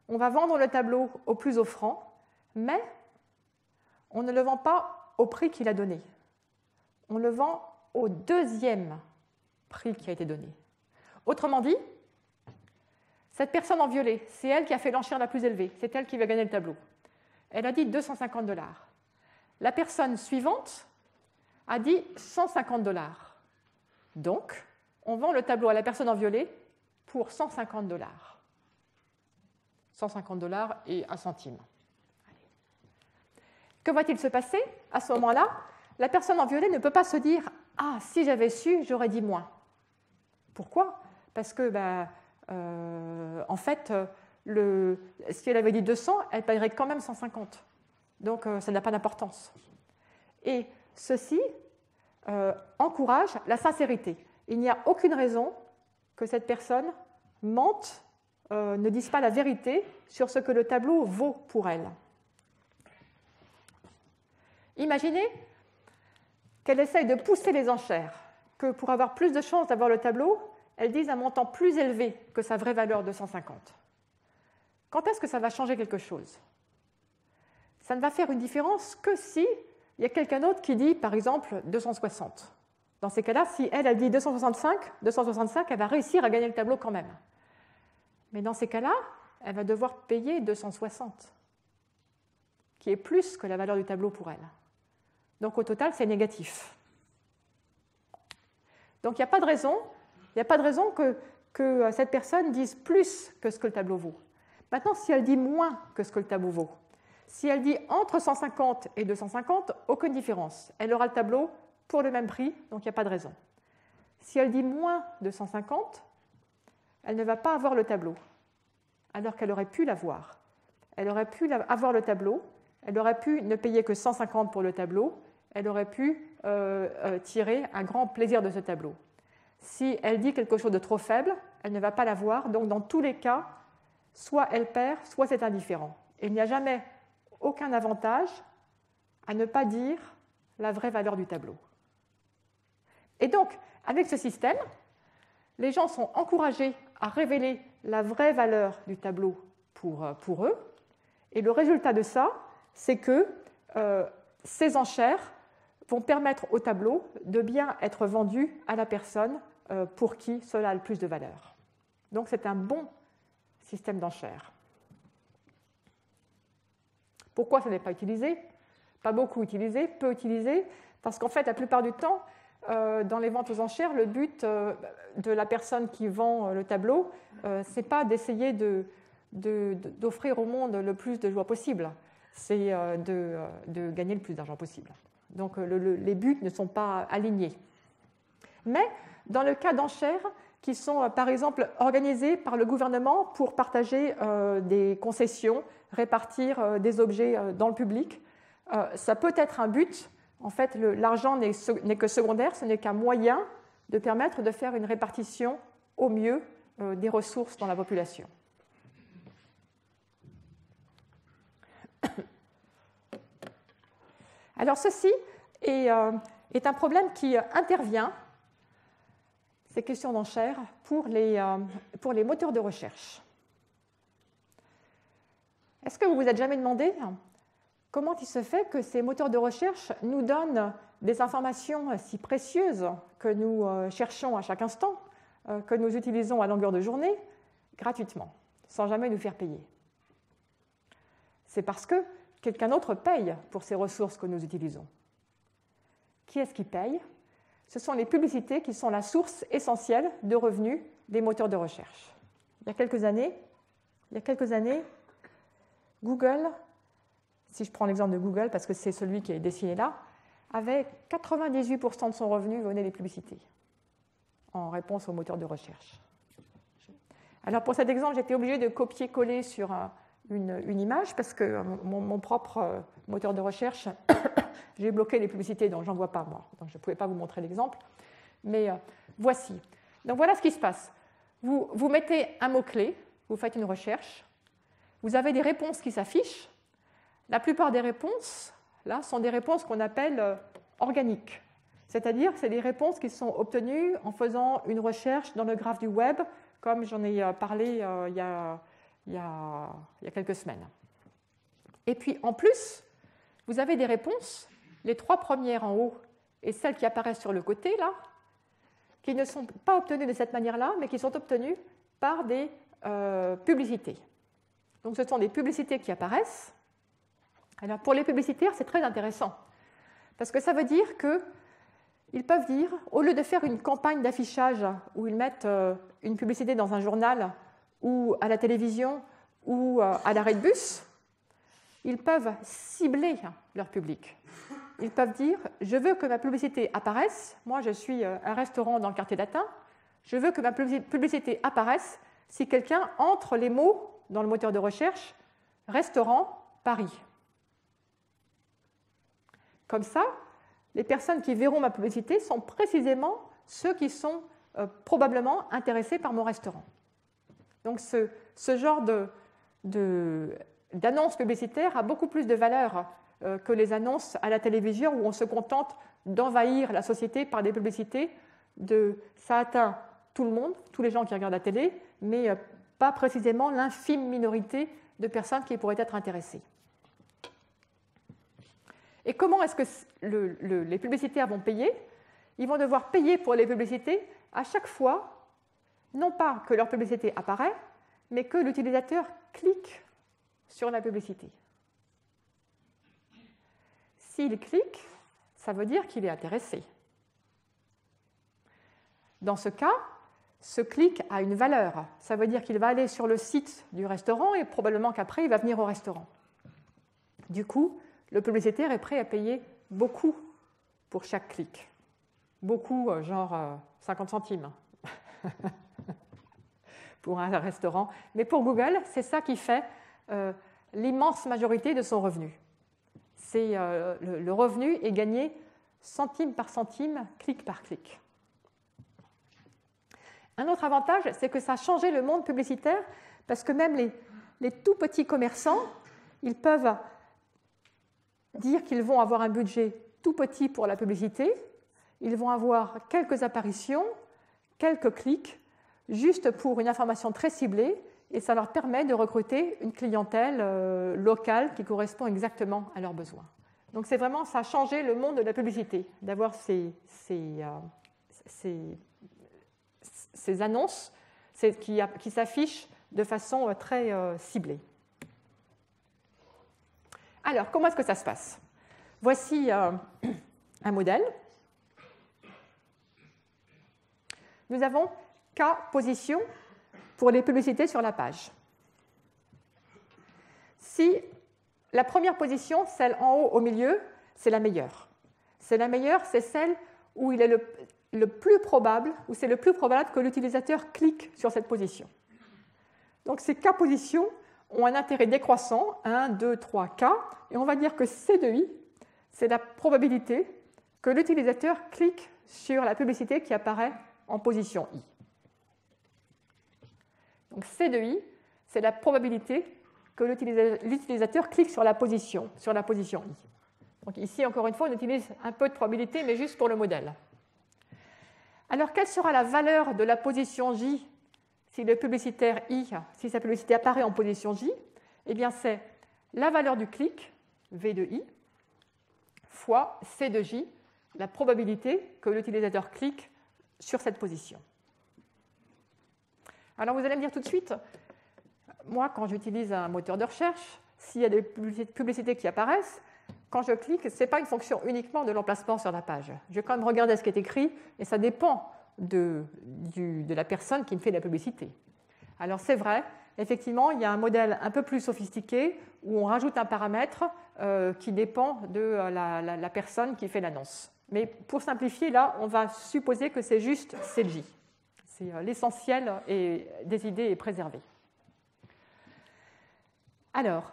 On va vendre le tableau au plus offrant, mais on ne le vend pas au prix qu'il a donné. On le vend au deuxième prix qui a été donné. Autrement dit, cette personne en violet, c'est elle qui a fait l'enchère la plus élevée, c'est elle qui va gagner le tableau. Elle a dit $250. La personne suivante a dit $150. Donc, on vend le tableau à la personne en violet pour $150. $150 et 1 centime. Que va-t-il se passer? À ce moment-là, la personne en violet ne peut pas se dire « Ah, si j'avais su, j'aurais dit moins ». Pourquoi? Parce que, en fait, si elle avait dit 200, elle paierait quand même 150. Donc, ça n'a pas d'importance. Et ceci encourage la sincérité. Il n'y a aucune raison que cette personne mente, ne dise pas la vérité sur ce que le tableau vaut pour elle. Imaginez qu'elle essaye de pousser les enchères, que pour avoir plus de chances d'avoir le tableau, elle dise un montant plus élevé que sa vraie valeur de 150. Quand est-ce que ça va changer quelque chose? Ça ne va faire une différence que si il y a quelqu'un d'autre qui dit, par exemple, 260. Dans ces cas-là, si elle dit 265, elle va réussir à gagner le tableau quand même. Mais dans ces cas-là, elle va devoir payer 260, qui est plus que la valeur du tableau pour elle. Donc au total, c'est négatif. Donc il n'y a pas de raison que cette personne dise plus que ce que le tableau vaut. Maintenant, si elle dit moins que ce que le tableau vaut, si elle dit entre 150 et 250, aucune différence. Elle aura le tableau pour le même prix, donc il n'y a pas de raison. Si elle dit moins de 150, elle ne va pas avoir le tableau, alors qu'elle aurait pu l'avoir. Elle aurait pu avoir le tableau, elle aurait pu ne payer que 150 pour le tableau, elle aurait pu tirer un grand plaisir de ce tableau. Si elle dit quelque chose de trop faible, elle ne va pas l'avoir, donc dans tous les cas, soit elle perd, soit c'est indifférent. Et il n'y a jamais aucun avantage à ne pas dire la vraie valeur du tableau. Et donc, avec ce système, les gens sont encouragés à révéler la vraie valeur du tableau pour eux. Et le résultat de ça, c'est que ces enchères vont permettre au tableau de bien être vendu à la personne pour qui cela a le plus de valeur. Donc c'est un bon système d'enchères. Pourquoi ça n'est pas utilisé? Pas beaucoup utilisé, peu utilisé, parce qu'en fait, la plupart du temps, dans les ventes aux enchères, le but de la personne qui vend le tableau, ce n'est pas d'essayer d'offrir au monde le plus de joie possible, c'est de gagner le plus d'argent possible. Donc les buts ne sont pas alignés. Mais dans le cas d'enchères qui sont par exemple organisées par le gouvernement pour partager des concessions, répartir des objets dans le public, ça peut être un but. En fait, l'argent n'est que secondaire, ce n'est qu'un moyen de permettre de faire une répartition au mieux des ressources dans la population. Alors ceci est un problème qui intervient, ces questions d'enchères, pour les moteurs de recherche. Est-ce que vous vous êtes jamais demandé comment il se fait que ces moteurs de recherche nous donnent des informations si précieuses que nous cherchons à chaque instant, que nous utilisons à longueur de journée, gratuitement, sans jamais nous faire payer? C'est parce que quelqu'un d'autre paye pour ces ressources que nous utilisons. Qui est-ce qui paye? Ce sont les publicités qui sont la source essentielle de revenus des moteurs de recherche. Il y a quelques années, Google, si je prends l'exemple de Google parce que c'est celui qui est dessiné là, avait 98% de son revenu venait des publicités en réponse aux moteurs de recherche. Alors pour cet exemple, j'étais obligée de copier-coller sur une image parce que mon propre moteur de recherche, j'ai bloqué les publicités, donc j'en vois pas moi. Donc je ne pouvais pas vous montrer l'exemple. Mais voici. Donc voilà ce qui se passe. Vous mettez un mot-clé, vous faites une recherche, vous avez des réponses qui s'affichent. La plupart des réponses, là, sont des réponses qu'on appelle organiques. C'est-à-dire que c'est des réponses qui sont obtenues en faisant une recherche dans le graphe du web, comme j'en ai parlé il y a quelques semaines. Et puis, en plus, vous avez des réponses, les 3 premières en haut et celles qui apparaissent sur le côté, là, qui ne sont pas obtenues de cette manière-là, mais qui sont obtenues par des publicités. Donc, ce sont des publicités qui apparaissent. Alors, pour les publicitaires, c'est très intéressant, parce que ça veut dire qu'ils peuvent dire, au lieu de faire une campagne d'affichage où ils mettent une publicité dans un journal ou à la télévision ou à l'arrêt de bus, ils peuvent cibler leur public. Ils peuvent dire, je veux que ma publicité apparaisse, moi je suis un restaurant dans le quartier latin, je veux que ma publicité apparaisse si quelqu'un entre les mots dans le moteur de recherche « restaurant Paris ». Comme ça, les personnes qui verront ma publicité sont précisément ceux qui sont probablement intéressés par mon restaurant. Donc ce genre d'annonce publicitaire a beaucoup plus de valeur que les annonces à la télévision où on se contente d'envahir la société par des publicités. Ça atteint tout le monde, tous les gens qui regardent la télé, mais pas précisément l'infime minorité de personnes qui pourraient être intéressées. Et comment est-ce que les publicitaires vont payer? ils vont devoir payer pour les publicités à chaque fois, non pas que leur publicité apparaît, mais que l'utilisateur clique sur la publicité. S'il clique, ça veut dire qu'il est intéressé. Dans ce cas, ce clic a une valeur. Ça veut dire qu'il va aller sur le site du restaurant et probablement qu'après, il va venir au restaurant. Du coup, le publicitaire est prêt à payer beaucoup pour chaque clic. Beaucoup, genre 50 centimes pour un restaurant. Mais pour Google, c'est ça qui fait l'immense majorité de son revenu. C'est, le revenu est gagné centime par centime, clic par clic. Un autre avantage, c'est que ça a changé le monde publicitaire parce que même les tout petits commerçants, ils peuvent dire qu'ils vont avoir un budget tout petit pour la publicité, ils vont avoir quelques apparitions, quelques clics, juste pour une information très ciblée, et ça leur permet de recruter une clientèle locale qui correspond exactement à leurs besoins. Donc c'est vraiment, ça a changé le monde de la publicité, d'avoir ces annonces qui s'affichent de façon très ciblée. Alors, comment est-ce que ça se passe? Voici un modèle. Nous avons K positions pour les publicités sur la page. Si la première position, celle en haut au milieu, c'est la meilleure. C'est la meilleure, c'est celle où il est le plus probable, où c'est le plus probable que l'utilisateur clique sur cette position. Donc ces K positions ont un intérêt décroissant, 1, 2, 3, K, et on va dire que C de I, c'est la probabilité que l'utilisateur clique sur la publicité qui apparaît en position I. Donc C de I, c'est la probabilité que l'utilisateur clique sur la position I. Donc ici, encore une fois, on utilise un peu de probabilité, mais juste pour le modèle. Alors, quelle sera la valeur de la position J si le publicitaire I, si sa publicité apparaît en position J? Eh bien, c'est la valeur du clic, V de I, fois C de J, la probabilité que l'utilisateur clique sur cette position. Alors, vous allez me dire tout de suite, moi, quand j'utilise un moteur de recherche, s'il y a des publicités qui apparaissent, quand je clique, ce n'est pas une fonction uniquement de l'emplacement sur la page. Je vais quand même regarder ce qui est écrit, et ça dépend de la personne qui me fait la publicité. Alors c'est vrai, effectivement, il y a un modèle un peu plus sophistiqué où on rajoute un paramètre qui dépend de la personne qui fait l'annonce. Mais pour simplifier, là, on va supposer que c'est juste CJ. C'est l'essentiel des idées est préservé. Alors,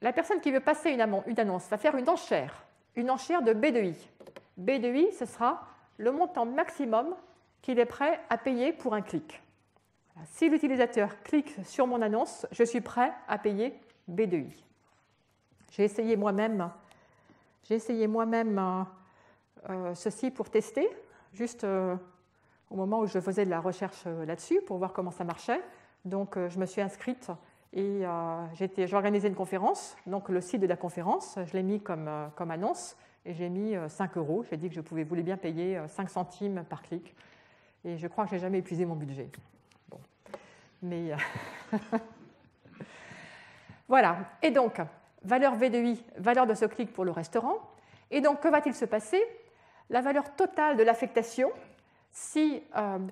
la personne qui veut passer une annonce va faire une enchère de B de I. B de I, ce sera le montant maximum qu'il est prêt à payer pour un clic. Si l'utilisateur clique sur mon annonce, je suis prêt à payer B de I. J'ai essayé moi-même ceci pour tester, juste au moment où je faisais de la recherche là-dessus, pour voir comment ça marchait. Donc, je me suis inscrite et j'ai organisé une conférence. Donc, le site de la conférence, je l'ai mis comme annonce et j'ai mis 5 €. J'ai dit que je voulais bien payer 5 centimes par clic. Et je crois que je n'ai jamais épuisé mon budget. Bon. Mais voilà. Et donc, valeur V de I, valeur de ce clic pour le restaurant. Et donc, que va-t-il se passer? La valeur totale de l'affectation, si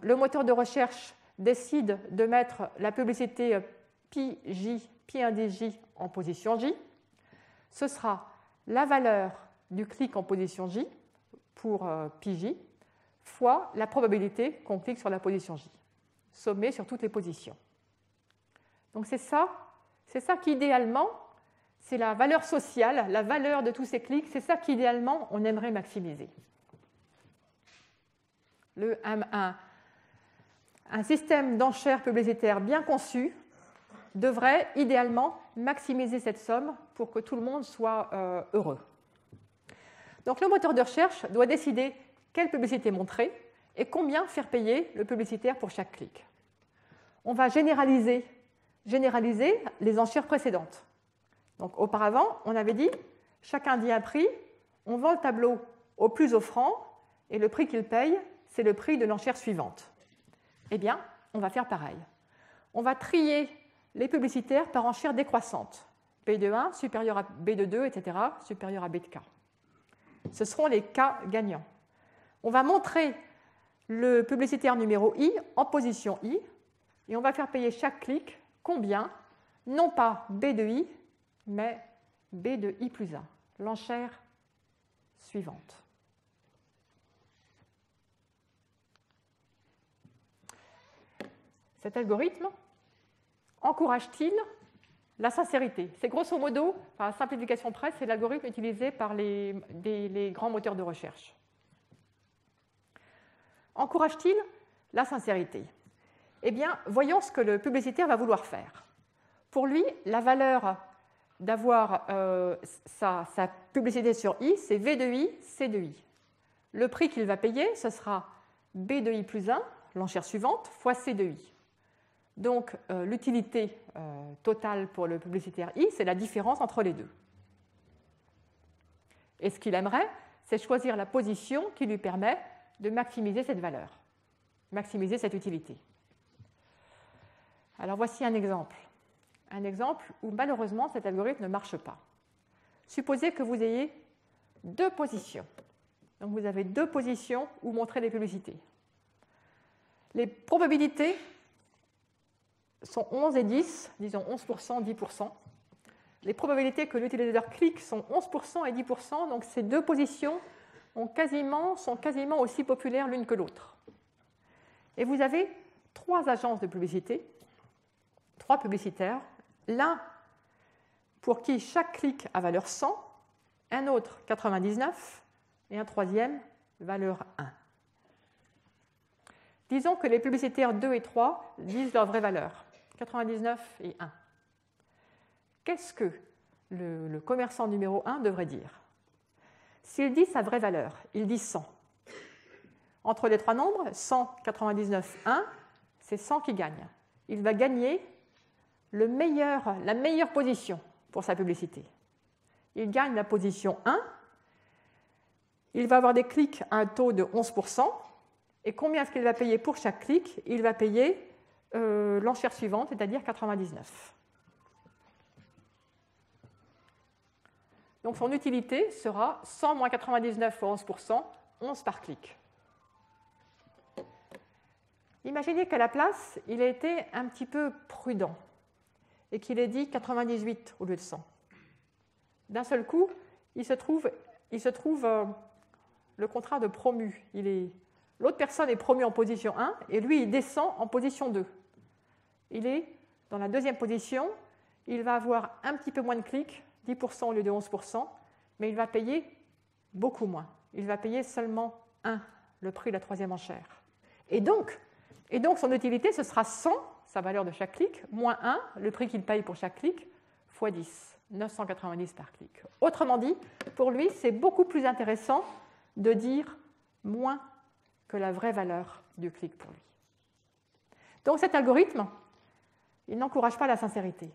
le moteur de recherche décide de mettre la publicité Pi1DJ en position J, ce sera la valeur du clic en position J pour Pj fois la probabilité qu'on clique sur la position J, sommée sur toutes les positions. Donc c'est ça qu'idéalement, c'est la valeur sociale, la valeur de tous ces clics, c'est ça qu'idéalement on aimerait maximiser. Un système d'enchères publicitaires bien conçu devrait idéalement maximiser cette somme pour que tout le monde soit heureux. Donc le moteur de recherche doit décider quelle publicité montrer et combien faire payer le publicitaire pour chaque clic. On va généraliser les enchères précédentes. Donc auparavant, on avait dit, chacun dit un prix, on vend le tableau au plus offrant et le prix qu'il paye, c'est le prix de l'enchère suivante. Eh bien, on va faire pareil. On va trier les publicitaires par enchère décroissante. B de 1 supérieur à B de 2, etc., supérieur à B de K. Ce seront les K gagnants. On va montrer le publicitaire numéro I en position I, et on va faire payer chaque clic combien? Non pas B de I, mais B de I plus 1, l'enchère suivante. Cet algorithme encourage-t-il la sincérité? C'est grosso modo, par simplification près, c'est l'algorithme utilisé par les grands moteurs de recherche. Encourage-t-il la sincérité? Eh bien, voyons ce que le publicitaire va vouloir faire. Pour lui, la valeur d'avoir sa publicité sur I, c'est V de I, C de I. Le prix qu'il va payer, ce sera B de I plus 1, l'enchère suivante, fois C de I. Donc, l'utilité totale pour le publicitaire I, c'est la différence entre les deux. Et ce qu'il aimerait, c'est choisir la position qui lui permet de maximiser cette valeur, maximiser cette utilité. Alors, voici un exemple. Un exemple où, malheureusement, cet algorithme ne marche pas. Supposez que vous ayez deux positions. Donc, vous avez deux positions où montrer les publicités. Les probabilités sont 11 et 10, disons 11%, 10%. Les probabilités que l'utilisateur clique sont 11% et 10%, donc ces deux positions sont quasiment aussi populaires l'une que l'autre. Et vous avez trois agences de publicité, trois publicitaires, l'un pour qui chaque clic a valeur 100, un autre 99 et un troisième valeur 1. Disons que les publicitaires 2 et 3 disent leur vraie valeur, 99 et 1. Qu'est-ce que le commerçant numéro 1 devrait dire? S'il dit sa vraie valeur, il dit 100. Entre les trois nombres, 100, 99, 1, c'est 100 qui gagne. Il va gagner la meilleure position pour sa publicité. Il gagne la position 1, il va avoir des clics à un taux de 11%, et combien est-ce qu'il va payer pour chaque clic? Il va payer l'enchère suivante, c'est-à-dire 99. Donc son utilité sera 100 moins 99 fois 11%, 11 par clic. Imaginez qu'à la place, il a été un petit peu prudent et qu'il ait dit 98 au lieu de 100. D'un seul coup, il se trouve le contrat de promu. L'autre personne est promue en position 1 et lui, il descend en position 2. Il est dans la deuxième position, il va avoir un petit peu moins de clics, 10% au lieu de 11%, mais il va payer beaucoup moins. Il va payer seulement 1, le prix de la troisième enchère. Et donc son utilité, ce sera 100, sa valeur de chaque clic, moins 1, le prix qu'il paye pour chaque clic, fois 10, 990 par clic. Autrement dit, pour lui, c'est beaucoup plus intéressant de dire moins que la vraie valeur du clic pour lui. Donc cet algorithme, il n'encourage pas la sincérité.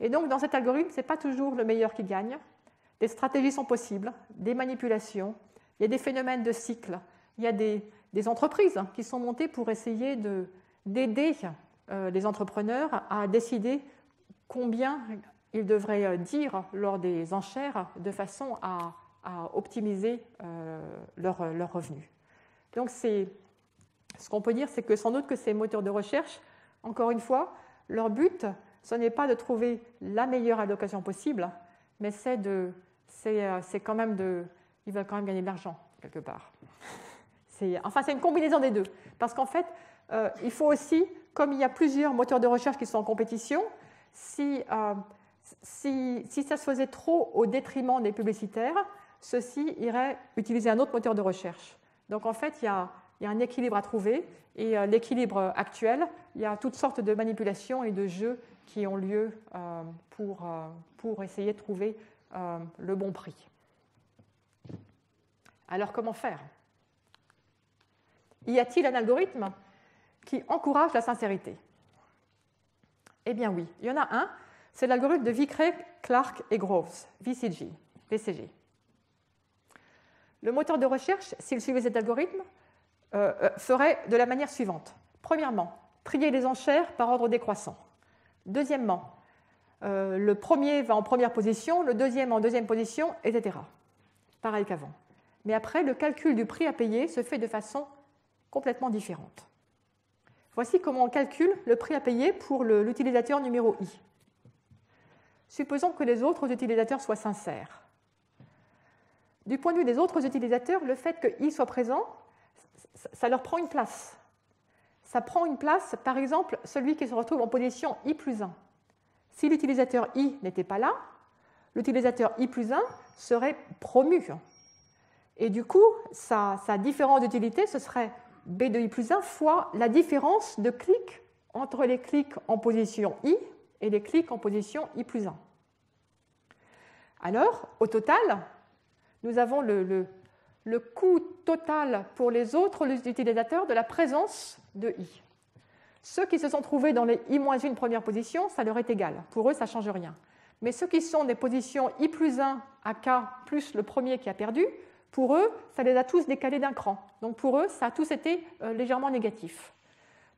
Et donc dans cet algorithme, ce n'est pas toujours le meilleur qui gagne. Des stratégies sont possibles, des manipulations, il y a des phénomènes de cycle, il y a des entreprises qui sont montées pour essayer d'aider les entrepreneurs à décider combien ils devraient dire lors des enchères de façon à optimiser leurs revenus. Donc ce qu'on peut dire, c'est que sans doute que ces moteurs de recherche, encore une fois, leur but, ce n'est pas de trouver la meilleure allocation possible, mais ils veulent quand même gagner de l'argent, quelque part. C'est une combinaison des deux. Parce qu'en fait, il faut aussi, comme il y a plusieurs moteurs de recherche qui sont en compétition, si ça se faisait trop au détriment des publicitaires, ceux-ci iraient utiliser un autre moteur de recherche. Donc en fait, il y a un équilibre à trouver, et l'équilibre actuel, il y a toutes sortes de manipulations et de jeux qui ont lieu pour essayer de trouver le bon prix. Alors comment faire? Y a-t-il un algorithme qui encourage la sincérité? Eh bien oui, il y en a un, c'est l'algorithme de Vickrey, Clark et Groves, VCG. Le moteur de recherche, s'il suivait cet algorithme, ferait de la manière suivante. Premièrement, trier les enchères par ordre décroissant. Deuxièmement, le premier va en première position, le deuxième en deuxième position, etc. Pareil qu'avant. Mais après, le calcul du prix à payer se fait de façon complètement différente. Voici comment on calcule le prix à payer pour l'utilisateur numéro I. Supposons que les autres utilisateurs soient sincères. Du point de vue des autres utilisateurs, le fait que I soit présent, ça leur prend une place. Ça prend une place, par exemple, celui qui se retrouve en position I plus 1. Si l'utilisateur I n'était pas là, l'utilisateur I plus 1 serait promu. Et du coup, sa différence d'utilité, ce serait B de I plus 1 fois la différence de clics entre les clics en position I et les clics en position I plus 1. Alors, au total, nous avons le coût total pour les autres utilisateurs de la présence de I. Ceux qui se sont trouvés dans les I-1 première position, ça leur est égal. Pour eux, ça ne change rien. Mais ceux qui sont des positions I plus 1 à K plus le premier qui a perdu, pour eux, ça les a tous décalés d'un cran. Donc pour eux, ça a tous été légèrement négatif.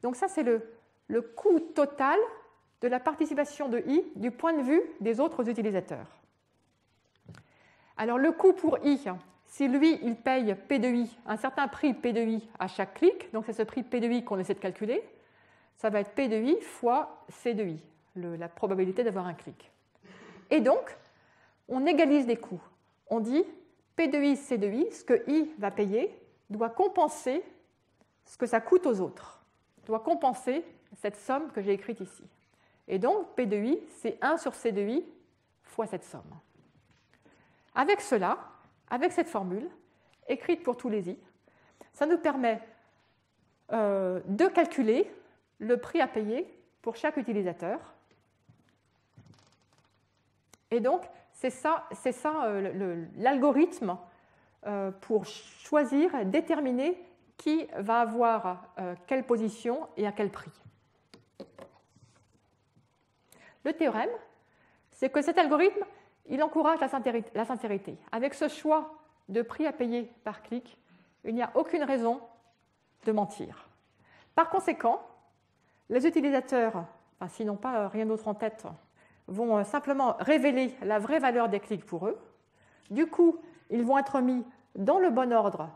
Donc ça, c'est le coût total de la participation de I du point de vue des autres utilisateurs. Alors le coût pour I, si lui, il paye P de I, un certain prix P de I à chaque clic, donc c'est ce prix P de I qu'on essaie de calculer, ça va être P de I fois C de I, la probabilité d'avoir un clic. Et donc, on égalise les coûts. On dit P de I, C de I, ce que I va payer, doit compenser ce que ça coûte aux autres, doit compenser cette somme que j'ai écrite ici. Et donc, P de I, c'est 1 sur C de I fois cette somme. Avec cela, avec cette formule, écrite pour tous les I, ça nous permet de calculer le prix à payer pour chaque utilisateur. Et donc, c'est ça l'algorithme pour choisir, déterminer qui va avoir quelle position et à quel prix. Le théorème, c'est que cet algorithme, il encourage la sincérité. Avec ce choix de prix à payer par clic, il n'y a aucune raison de mentir. Par conséquent, les utilisateurs, s'ils n'ont pas rien d'autre en tête, vont simplement révéler la vraie valeur des clics pour eux. Du coup, ils vont être mis dans le bon ordre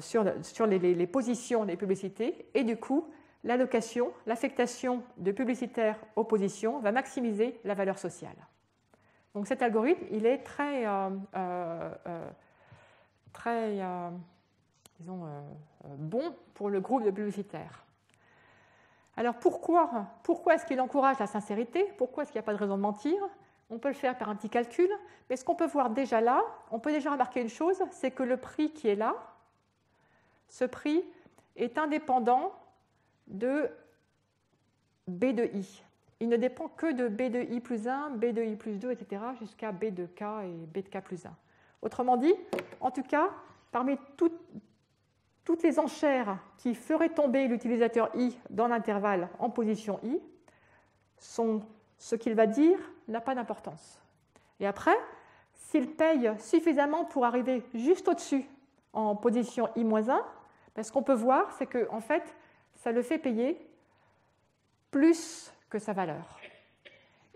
sur les positions des publicités, et du coup, l'allocation, l'affectation de publicitaires aux positions va maximiser la valeur sociale. Donc cet algorithme, il est très bon pour le groupe de publicitaires. Alors pourquoi est-ce qu'il encourage la sincérité? Pourquoi est-ce qu'il n'y a pas de raison de mentir? On peut le faire par un petit calcul, mais ce qu'on peut voir déjà là, on peut déjà remarquer une chose, c'est que le prix qui est là, ce prix est indépendant de B de I. Il ne dépend que de B de I plus 1, B de I plus 2, etc., jusqu'à B de K et B de K plus 1. Autrement dit, en tout cas, parmi toutes les enchères qui feraient tomber l'utilisateur I dans l'intervalle en position I, ce qu'il va dire n'a pas d'importance. Et après, s'il paye suffisamment pour arriver juste au-dessus en position I-1, ce qu'on peut voir, c'est qu'en fait, ça le fait payer plus que sa valeur.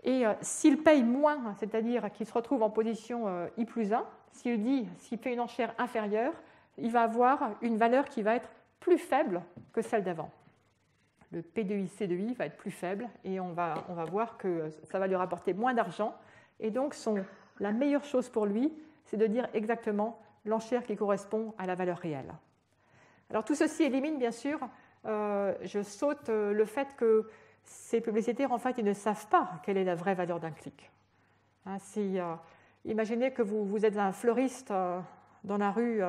Et s'il paye moins, c'est-à-dire qu'il se retrouve en position I plus 1, s'il fait une enchère inférieure, il va avoir une valeur qui va être plus faible que celle d'avant. Le P de I, C de I va être plus faible et on va voir que ça va lui rapporter moins d'argent. Et donc, la meilleure chose pour lui, c'est de dire exactement l'enchère qui correspond à la valeur réelle. Alors, tout ceci élimine, bien sûr, je saute le fait que ces publicitaires, en fait, ils ne savent pas quelle est la vraie valeur d'un clic. Imaginez que vous êtes un fleuriste dans la rue,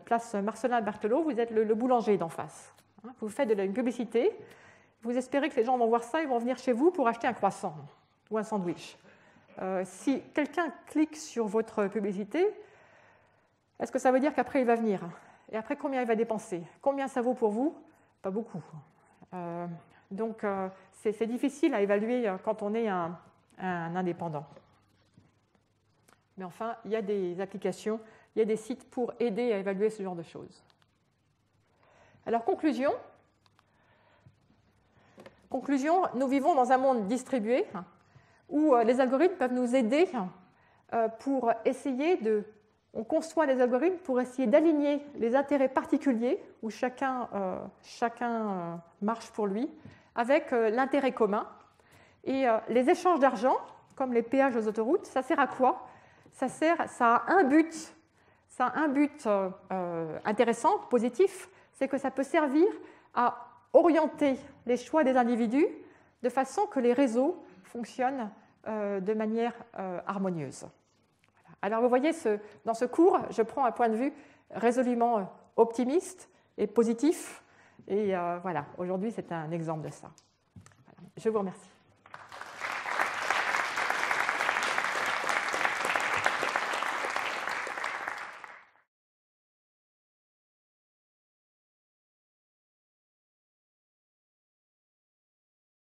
place Marcelin Berthelot, vous êtes le boulanger d'en face. Vous faites une publicité, vous espérez que les gens vont voir ça, ils vont venir chez vous pour acheter un croissant ou un sandwich. Si quelqu'un clique sur votre publicité, est-ce que ça veut dire qu'après il va venir? Et après, combien il va dépenser? Combien ça vaut pour vous? Pas beaucoup. Donc, c'est difficile à évaluer quand on est un indépendant. mais enfin, il y a des applications, il y a des sites pour aider à évaluer ce genre de choses. Alors, conclusion, nous vivons dans un monde distribué où les algorithmes peuvent nous aider pour essayer de... On conçoit les algorithmes pour essayer d'aligner les intérêts particuliers, où chacun marche pour lui, avec l'intérêt commun. Et les échanges d'argent, comme les péages aux autoroutes, ça sert à quoi? Ça a un but, intéressant, positif, c'est que ça peut servir à orienter les choix des individus de façon que les réseaux fonctionnent de manière harmonieuse. Voilà. Alors vous voyez, dans ce cours, je prends un point de vue résolument optimiste et positif. Et voilà, aujourd'hui, c'est un exemple de ça. Voilà. Je vous remercie.